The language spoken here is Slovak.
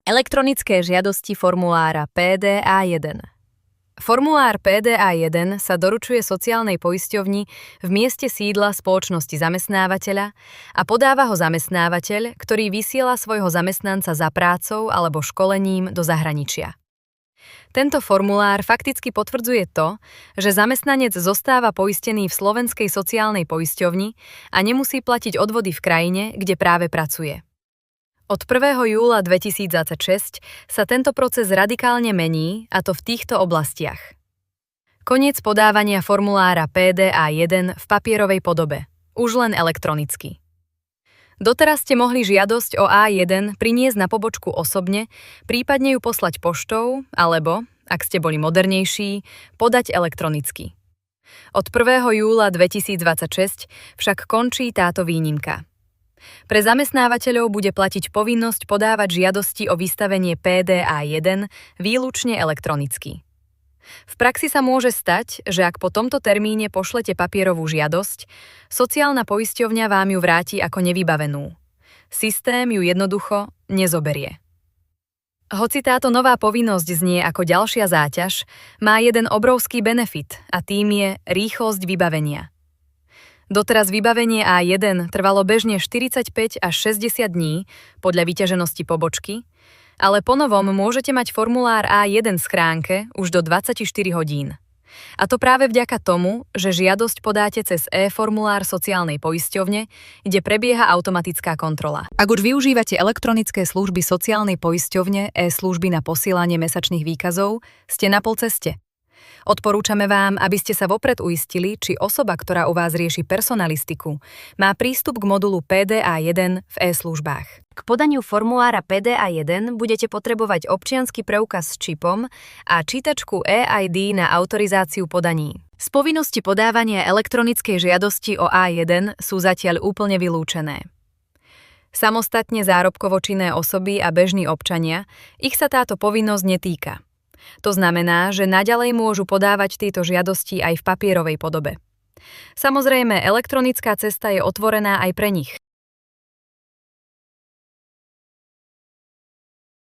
Elektronické žiadosti formulára PDA1. Formulár PDA1 sa doručuje sociálnej poisťovni v mieste sídla spoločnosti zamestnávateľa a podáva ho zamestnávateľ, ktorý vysiela svojho zamestnanca za prácou alebo školením do zahraničia. Tento formulár fakticky potvrdzuje to, že zamestnanec zostáva poistený v slovenskej sociálnej poisťovni a nemusí platiť odvody v krajine, kde práve pracuje. Od 1. júla 2026 sa tento proces radikálne mení, a to v týchto oblastiach. Koniec podávania formulára PDA1 v papierovej podobe, už len elektronicky. Doteraz ste mohli žiadosť o A1 priniesť na pobočku osobne, prípadne ju poslať poštou, alebo, ak ste boli modernejší, podať elektronicky. Od 1. júla 2026 však končí táto výnimka. Pre zamestnávateľov bude platiť povinnosť podávať žiadosti o vystavenie PDA1 výlučne elektronicky. V praxi sa môže stať, že ak po tomto termíne pošlete papierovú žiadosť, sociálna poisťovňa vám ju vráti ako nevybavenú. Systém ju jednoducho nezoberie. Hoci táto nová povinnosť znie ako ďalšia záťaž, má jeden obrovský benefit a tým je rýchlosť vybavenia. Doteraz vybavenie A1 trvalo bežne 45 až 60 dní podľa vyťaženosti pobočky, ale ponovom môžete mať formulár A1 v schránke už do 24 hodín. A to práve vďaka tomu, že žiadosť podáte cez e-formulár sociálnej poisťovne, kde prebieha automatická kontrola. Ak už využívate elektronické služby sociálnej poisťovne, e-služby na posielanie mesačných výkazov, ste na polceste. Odporúčame vám, aby ste sa vopred uistili, či osoba, ktorá u vás rieši personalistiku, má prístup k modulu PDA1 v e-službách. K podaniu formulára PDA1 budete potrebovať občiansky preukaz s čipom a čítačku eID na autorizáciu podaní. Z povinnosti podávania elektronickej žiadosti o A1 sú zatiaľ úplne vylúčené. Samostatne zárobkovo činné osoby a bežní občania, ich sa táto povinnosť netýka. To znamená, že naďalej môžu podávať tieto žiadosti aj v papierovej podobe. Samozrejme, elektronická cesta je otvorená aj pre nich.